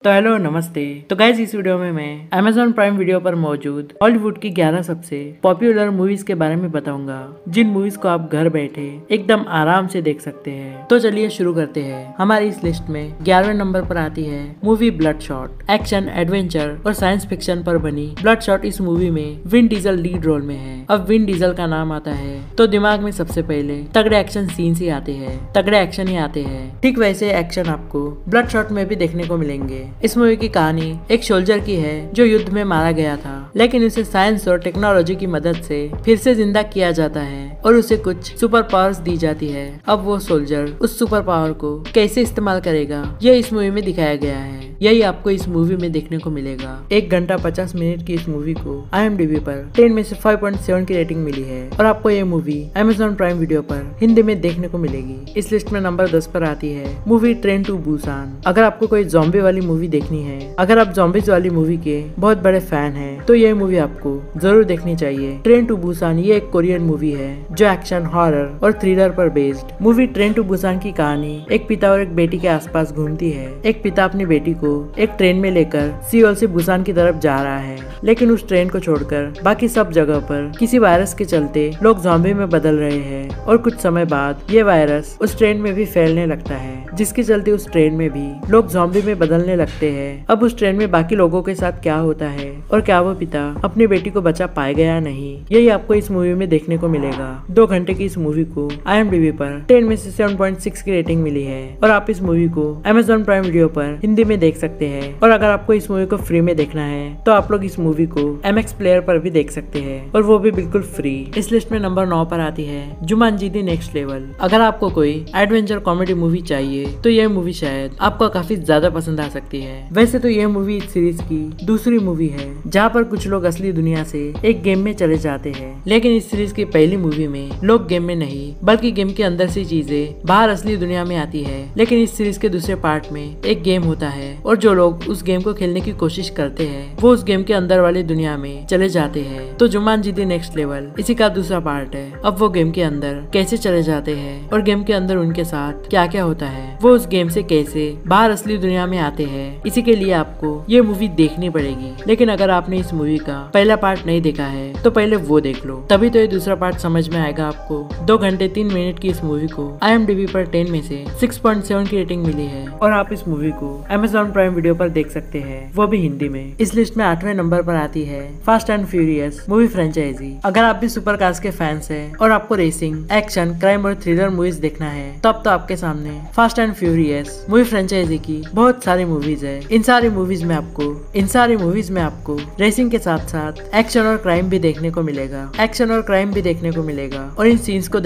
तो हेलो नमस्ते। तो गाइस इस वीडियो में मैं Amazon प्राइम वीडियो पर मौजूद हॉलीवुड की 11 सबसे पॉपुलर मूवीज के बारे में बताऊंगा, जिन मूवीज को आप घर बैठे एकदम आराम से देख सकते हैं। तो चलिए शुरू करते हैं। हमारी इस लिस्ट में 11वें नंबर पर आती है मूवी ब्लडशॉट। एक्शन, एडवेंचर और साइंस फिक्शन पर बनी ब्लडशॉट इस मूवी में विन डीजल लीड रोल में है। अब विन डीजल का नाम आता है तो दिमाग में सबसे पहले तगड़े एक्शन सीन्स ही आते हैं, तगड़े एक्शन ही आते हैं। ठीक वैसे एक्शन आपको ब्लडशॉट में भी देखने को मिलेंगे। इस मूवी की कहानी एक सोल्जर की है जो युद्ध में मारा गया था, लेकिन उसे साइंस और टेक्नोलॉजी की मदद से फिर से जिंदा किया जाता है और उसे कुछ सुपर पावर्स दी जाती है। अब वो सोल्जर उस सुपर पावर को कैसे इस्तेमाल करेगा, यह इस मूवी में दिखाया गया है। यही आपको इस मूवी में देखने को मिलेगा। 1 घंटा 50 मिनट की इस मूवी को IMDb पर 10 में से 5.7 की रेटिंग मिली है और आपको ये मूवी Amazon प्राइम वीडियो पर हिंदी में देखने को मिलेगी। इस लिस्ट में नंबर 10 पर आती है मूवी ट्रेन टू बुसान। अगर आपको कोई ज़ॉम्बी वाली मूवी देखनी है, अगर आप ज़ॉम्बीज वाली मूवी के बहुत बड़े फैन हैं, तो ये मूवी आपको जरूर देखनी चाहिए। ट्रेन टू बुसान ये एक कोरियन मूवी है जो एक्शन, हॉरर और थ्रिलर पर based. Movie train to Busan की कहानी एक पिता और एक बेटी के आसपास घूमती है। एक पिता अपनी बेटी को एक ट्रेन में लेकर सियोल से बुसान की तरफ जा रहा है, लेकिन उस ट्रेन को छोड़कर बाकी सब जगह पर किसी वायरस के चलते लोग ज़ॉम्बी में बदल रहे हैं और कुछ समय बाद ये वायरस उस ट्रेन में भी फैलने लगता है, जिसके चलते उस ट्रेन में भी लोग ज़ॉम्बी में बदलने लगते हैं। अब उस ट्रेन में बाकी लोगों के साथ क्या होता है और क्या वो पिता अपनी बेटी को बचा पाएगा या नहीं, यही आपको इस मूवी में देखने को मिलेगा। 2 घंटे की इस मूवी को IMDb पर 10 में से 7.6 की रेटिंग मिली है और आप इस मूवी को Amazon प्राइम वीडियो पर हिंदी में देख सकते हैं। और अगर आपको इस मूवी को फ्री में देखना है तो आप लोग इस मूवी को MX प्लेयर पर भी देख सकते हैं, और वो भी बिल्कुल फ्री। इस लिस्ट में नंबर 9 पर आती है जुमांजी द नेक्स्ट लेवल। अगर आपको कोई एडवेंचर कॉमेडी मूवी चाहिए तो यह मूवी शायद आपको काफी ज्यादा पसंद आ सकती है। वैसे तो यह मूवी इस सीरीज की दूसरी मूवी है जहाँ पर कुछ लोग असली दुनिया से एक गेम में चले जाते हैं, लेकिन इस सीरीज की पहली मूवी में लोग गेम में नहीं बल्कि गेम के अंदर से चीजें बाहर असली दुनिया में आती है। लेकिन इस सीरीज के दूसरे पार्ट में एक गेम होता है और जो लोग उस गेम को खेलने की कोशिश करते हैं वो उस गेम के अंदर वाली दुनिया में चले जाते हैं। तो जुमांजी द नेक्स्ट लेवल इसी का दूसरा पार्ट है। अब वो गेम के अंदर कैसे चले जाते हैं और गेम के अंदर उनके साथ क्या क्या होता है, वो उस गेम से कैसे बाहर असली दुनिया में आते हैं, इसी के लिए आपको ये मूवी देखनी पड़ेगी। लेकिन अगर आपने इस मूवी का पहला पार्ट नहीं देखा है तो पहले वो देख लो, तभी तो ये दूसरा पार्ट समझ में आएगा आपको। 2 घंटे 3 मिनट की इस मूवी को IMDb पर 10 में से 6.7 की रेटिंग मिली है और आप इस मूवी को Amazon प्राइम वीडियो पर देख सकते हैं, वो भी हिंदी में। इस लिस्ट में 8वें नंबर पर आती है fast and furious movie franchise. अगर आप भी सुपर कार्स के फैंस हैं और आपको रेसिंग, एक्शन, क्राइम और थ्रिलर मूवीज देखना है तब तो आपके सामने fast and furious movie franchise की बहुत सारी मूवीज है। इन सारी मूवीज में आपको रेसिंग के साथ साथ एक्शन और क्राइम भी देखने को मिलेगा और इन सीन्स को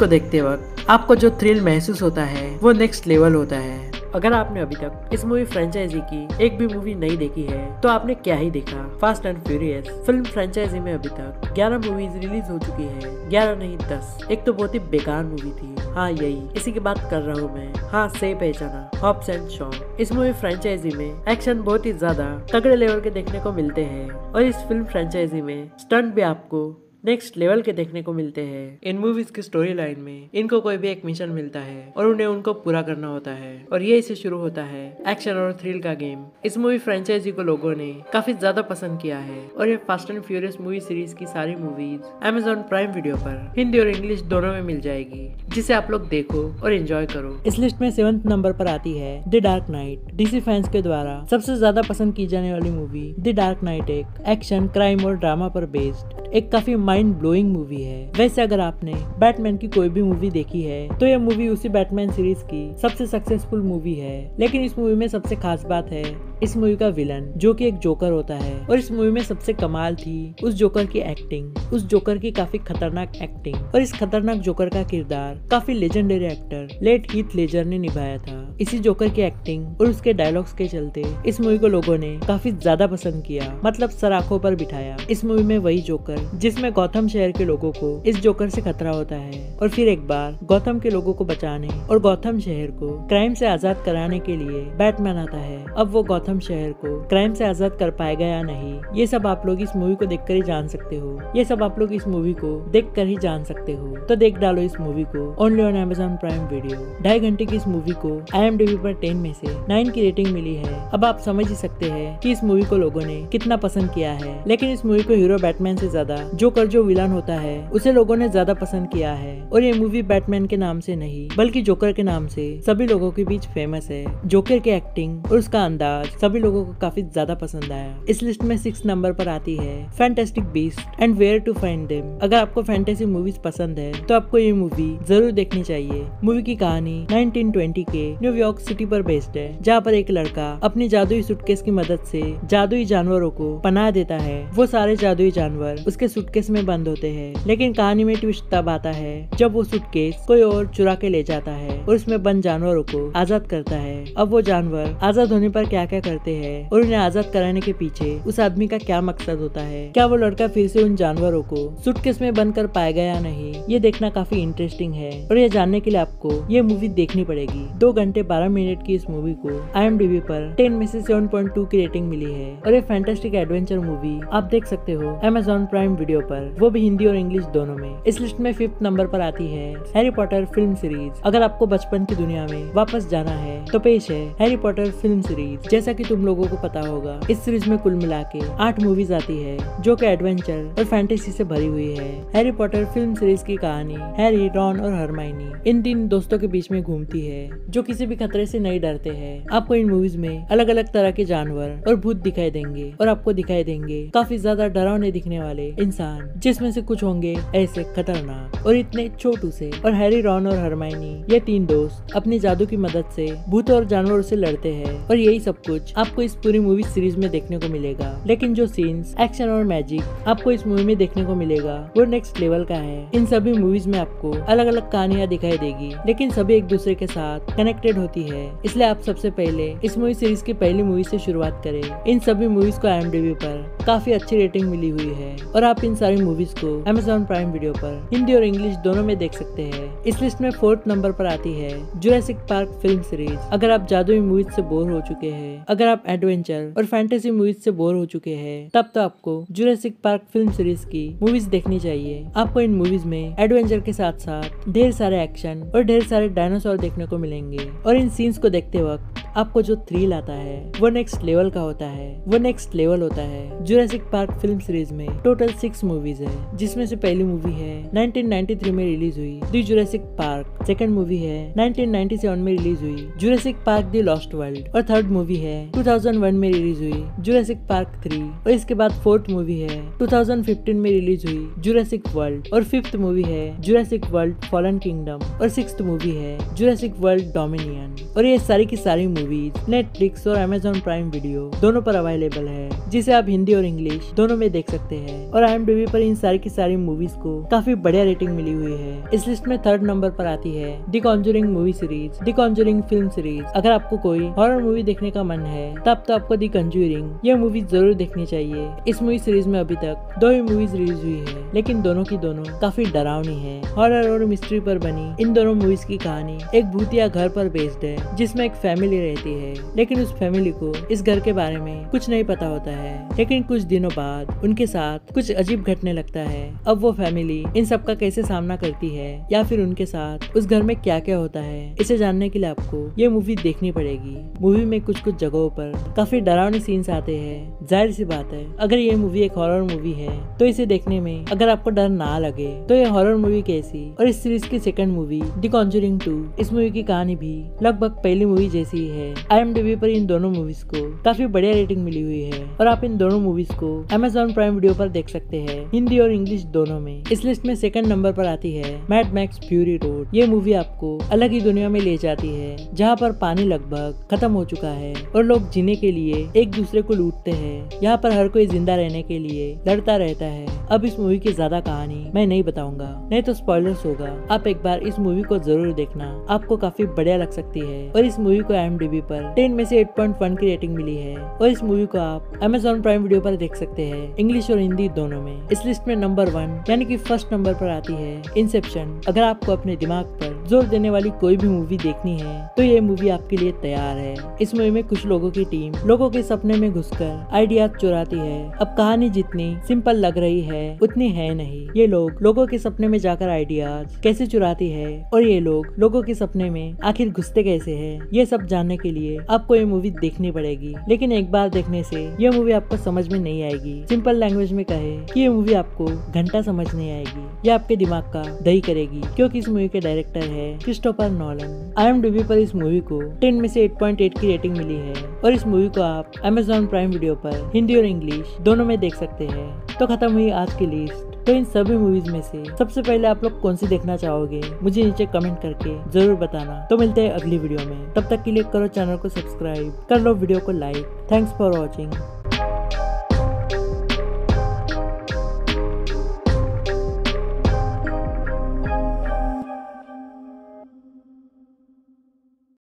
देखते वक्त आपको जो थ्रिल महसूस होता है वो नेक्स्ट लेवल होता है। अगर आपने अभी तक इस मूवी फ्रेंचाइजी की एक भी मूवी नहीं देखी है तो आपने क्या ही देखा। Fast and furious film franchise में अभी तक 11 मूवीज रिलीज हो चुकी है, 11 नहीं 10। एक तो बहुत ही बेकार मूवी थी, हाँ यही इसी की बात कर रहा हूँ मैं, हाँ सही पहचाना, हॉब्स एंड शॉ। इस मूवी फ्रेंचाइजी में एक्शन बहुत ही ज्यादा तगड़े लेवल के देखने को मिलते हैं और इस फिल्म फ्रेंचाइजी में स्टंट भी आपको नेक्स्ट लेवल के देखने को मिलते हैं। इन मूवीज की स्टोरी लाइन में इनको कोई भी एक मिशन मिलता है और उन्हें उनको पूरा करना होता है और ये इसे शुरू होता है एक्शन और थ्रिल का गेम। इस मूवी फ्रेंचाइजी को लोगों ने काफी ज्यादा पसंद किया है और ये fast and furious movie series की सारी मूवीज Amazon प्राइम वीडियो पर हिंदी और इंग्लिश दोनों में मिल जाएगी, जिसे आप लोग देखो और एंजॉय करो। इस लिस्ट में 7वें नंबर पर आती है the dark night. DC fans के द्वारा सबसे ज्यादा पसंद की जाने वाली मूवी द डार्क नाइट एक एक्शन, क्राइम और ड्रामा पर बेस्ड एक काफी माइंड ब्लोइंग मूवी है। वैसे अगर आपने बैटमैन की कोई भी मूवी देखी है तो यह मूवी उसी बैटमैन सीरीज की सबसे सक्सेसफुल मूवी है। लेकिन इस मूवी में सबसे खास बात है इस मूवी का विलन, जो कि एक जोकर होता है। और इस मूवी में सबसे कमाल थी उस जोकर की एक्टिंग, उस जोकर की काफी खतरनाक एक्टिंग। और इस खतरनाक जोकर का किरदार काफी legendary actor late Heath Ledger ने निभाया था। इसी जोकर की एक्टिंग और उसके डायलॉग्स के चलते इस मूवी को लोगों ने काफी ज्यादा पसंद किया, मतलब सर आंखों पर बिठाया। इस मूवी में वही जोकर जिसमें गौथम शहर के लोगों को इस जोकर से खतरा होता है और फिर एक बार गौथम के लोगों को बचाने और गौथम शहर को क्राइम से आजाद कराने के लिए बैटमैन आता है। अब वो गौथम गॉथम शहर को क्राइम से आजाद कर पाएगा या नहीं, ये सब आप लोग इस मूवी को देखकर ही जान सकते हो। ये सब आप लोग इस मूवी को देखकर ही जान सकते हो। तो देख डालो इस मूवी को only on Amazon prime video. 2.5 घंटे की इस मूवी को IMDb पर 10 में से 9 की रेटिंग मिली है। अब आप समझ ही सकते हैं कि इस मूवी को लोगों ने कितना पसंद किया है। लेकिन इस मूवी को हीरो बैटमैन से ज्यादा जोकर जो विलन होता है उसे लोगों ने ज्यादा पसंद किया है। और ये मूवी बैटमैन के नाम से नहीं बल्कि जोकर के नाम से सभी लोगों के बीच फेमस है। जोकर की एक्टिंग और उसका अंदाज सभी लोगों को काफी ज्यादा पसंद आया। इस लिस्ट में 6 नंबर पर आती है fantastic beast and where to find them. अगर आपको फैंटेसी मूवीज पसंद है तो आपको ये मूवी जरूर देखनी चाहिए। मूवी की कहानी 1920 के न्यूयॉर्क सिटी पर बेस्ड है, जहाँ पर एक लड़का अपनी जादुई सूटकेस की मदद से जादुई जानवरों को पनाह देता है। वो सारे जादुई जानवर उसके सूटकेस में बंद होते हैं। लेकिन कहानी में ट्विस्ट तब आता है जब वो सूटकेस कोई और चुरा के ले जाता है और उसमें बंद जानवरों को आजाद करता है। अब वो जानवर आजाद होने पर क्या क्या करते हैं और उन्हें आजाद कराने के पीछे उस आदमी का क्या मकसद होता है, क्या वो लड़का फिर से उन जानवरों को सूटकेस में बंद कर पाएगा या नहीं, ये देखना काफी इंटरेस्टिंग है। और ये जानने के लिए आपको ये मूवी देखनी पड़ेगी। 2 घंटे 12 मिनट की इस मूवी को IMDb पर 10 में से 7.2 की रेटिंग मिली है। और ये फैंटास्टिक एडवेंचर मूवी आप देख सकते हो Amazon प्राइम वीडियो पर, वो भी हिंदी और इंग्लिश दोनों में। इस लिस्ट में 5th नंबर पर आती है हैरी पॉटर फिल्म सीरीज। अगर आपको बचपन की दुनिया में वापस जाना है तो पेश है हैरी पॉटर फिल्म सीरीज। जैसा कि तुम लोगों को पता होगा इस सीरीज में कुल मिला के 8 मूवीज आती है जो कि एडवेंचर और फैंटेसी से भरी हुई है। हैरी पॉटर फिल्म सीरीज की कहानी हैरी, रॉन और हरमाइनी इन 3 दोस्तों के बीच में घूमती है जो किसी भी खतरे से नहीं डरते हैं। आपको इन मूवीज में अलग अलग तरह के जानवर और भूत दिखाई देंगे और आपको दिखाई देंगे काफी ज्यादा डरावने दिखने वाले इंसान, जिसमें से कुछ होंगे ऐसे खतरनाक और इतने छोटू से। और हैरी, रॉन और हरमाइनी ये 3 दोस्त अपनी जादू की मदद से भूतों और जानवरों से लड़ते हैं। और यही सब कुछ आपको इस पूरी मूवी सीरीज में देखने को मिलेगा। लेकिन जो सीन्स, एक्शन और मैजिक आपको इस मूवी में देखने को मिलेगा वो नेक्स्ट लेवल का है। इन सभी मूवीज में आपको अलग अलग कहानियां दिखाई देगी लेकिन सभी एक दूसरे के साथ कनेक्टेड होती है। इसलिए आप सबसे पहले इस मूवी सीरीज की पहली मूवी से शुरुआत करें। इन सभी मूवीज को IMDb पर काफी अच्छी रेटिंग मिली हुई है और आप इन सारी मूवीज को Amazon प्राइम वीडियो पर हिंदी और इंग्लिश दोनों में देख सकते हैं। इस लिस्ट में 4th नंबर पर आती है जुरासिक पार्क फिल्म सीरीज। अगर आप जादुई मूवीज से बोर हो चुके हैं, अगर आप एडवेंचर और फैंटेसी मूवीज से बोर हो चुके हैं, तब तो आपको जुरासिक पार्क फिल्म सीरीज की मूवीज देखनी चाहिए। आपको इन मूवीज में एडवेंचर के साथ साथ ढेर सारे एक्शन और ढेर सारे डायनासोर देखने को मिलेंगे। और इन सीन्स को देखते वक्त आपको जो थ्रिल आता है वो नेक्स्ट लेवल का होता है, वो नेक्स्ट लेवल होता है। जुरासिक पार्क फिल्म सीरीज में टोटल 6 मूवीज है, जिसमें से पहली मूवी है 1993 में रिलीज हुई the Jurassic park. Second movie है 1997 में रिलीज हुई Jurassic park the lost world. और थर्ड मूवी है 2001 में रिलीज हुई जुरासिक पार्क 3। और इसके बाद 4th मूवी है 2015 में रिलीज हुई जुरासिक वर्ल्ड। और 5th मूवी है जुरासिक वर्ल्ड फॉलन किंगडम। और 6th मूवी है जुरासिक वर्ल्ड डोमिनियन। और ये सारी की सारी मूवीज नेटफ्लिक्स और Amazon प्राइम वीडियो दोनों पर अवेलेबल है, जिसे आप हिंदी और इंग्लिश दोनों में देख सकते हैं। और IMDb पर इन सारी की सारी मूवीज को काफी बढ़िया रेटिंग मिली हुई है। इस लिस्ट में 3rd नंबर पर आती है the Conjuring movie series, the Conjuring film series. अगर आपको कोई हॉरर मूवी देखने का मन है तब तो आपको द कॉन्जरिंग ये मूवी जरूर देखनी चाहिए। इस मूवी सीरीज में अभी तक 2 ही मूवीज रिलीज हुई है, लेकिन दोनों की दोनों काफी डरावनी है। हॉरर और मिस्ट्री पर बनी इन दोनों मूवीज की कहानी एक भूतिया घर पर बेस्ड है, जिसमें एक फैमिली रहती है। लेकिन उस फैमिली को इस घर के बारे में कुछ नहीं पता होता है। लेकिन कुछ दिनों बाद उनके साथ कुछ अजीब घटने लगता है। अब वो फैमिली इन सब का कैसे सामना करती है या फिर उनके साथ उस घर में क्या क्या होता है, इसे जानने के लिए आपको ये मूवी देखनी पड़ेगी। मूवी में कुछ कुछ जगहों पर काफी डरावने सीन्स आते हैं। जाहिर सी बात है, अगर ये मूवी एक हॉरर मूवी है तो इसे देखने में अगर आपको डर ना लगे तो ये हॉरर मूवी कैसी। और इस सीरीज की सेकंड मूवी द कॉन्जरिंग 2, इस मूवी की कहानी भी लगभग पहली मूवी जैसी ही है। IMDb पर इन दोनों मूवीज को काफी बढ़िया रेटिंग मिली हुई है और आप इन दोनों मूवीज को Amazon प्राइम वीडियो पर देख सकते हैं, हिंदी और इंग्लिश दोनों में। इस लिस्ट में 2nd नंबर पर आती है मैड मैक्स फ्यूरी रोड। ये मूवी आपको अलग ही दुनिया में ले जाती है, जहाँ पर पानी लगभग खत्म हो चुका है और लोग जीने के लिए एक दूसरे को लूटते हैं। यहाँ पर हर कोई जिंदा रहने के लिए लड़ता रहता है। अब इस मूवी की ज्यादा कहानी मैं नहीं बताऊंगा, नहीं तो स्पॉयलर्स होगा। आप एक बार इस मूवी को जरूर देखना, आपको काफी बढ़िया लग सकती है। और इस मूवी को IMDb पर 10 में से 8.1 की रेटिंग मिली है। और इस मूवी को आप Amazon प्राइम वीडियो पर देख सकते हैं, इंग्लिश और हिंदी दोनों में। इस लिस्ट में नंबर 1 यानी कि 1st नंबर पर आती है इंसेप्शन। अगर आपको अपने दिमाग पर जोर देने वाली कोई भी मूवी देखनी है तो ये मूवी आपके लिए तैयार है। इस मूवी में कुछ लोगों लोगों की टीम लोगों के सपने में घुसकर आइडियाज चुराती है। अब कहानी जितनी सिंपल लग रही है उतनी है नहीं। ये लोग लोगों के सपने में जाकर आइडियाज कैसे चुराती है और ये लोग लोगों के सपने में आखिर घुसते कैसे हैं, ये सब जानने के लिए आपको ये मूवी देखनी पड़ेगी। लेकिन एक बार देखने से ये मूवी आपको समझ में नहीं आएगी। सिंपल लैंग्वेज में कहे कि ये मूवी आपको घंटा समझ नहीं आएगी, ये आपके दिमाग का दही करेगी, क्योंकि इस मूवी के डायरेक्टर है क्रिस्टोफर नोलन। IMDb पर इस मूवी को 10 में से 8.8 की रेटिंग मिली है और इस मूवी को आप Amazon प्राइम वीडियो पर हिंदी और इंग्लिश दोनों में देख सकते हैं। तो खत्म हुई आज की लिस्ट। तो इन सभी मूवीज में से सबसे पहले आप लोग कौन सी देखना चाहोगे मुझे नीचे कमेंट करके जरूर बताना। तो मिलते हैं अगली वीडियो में, तब तक के लिए करो चैनल को सब्सक्राइब, कर लो वीडियो को लाइक। Thanks for watching.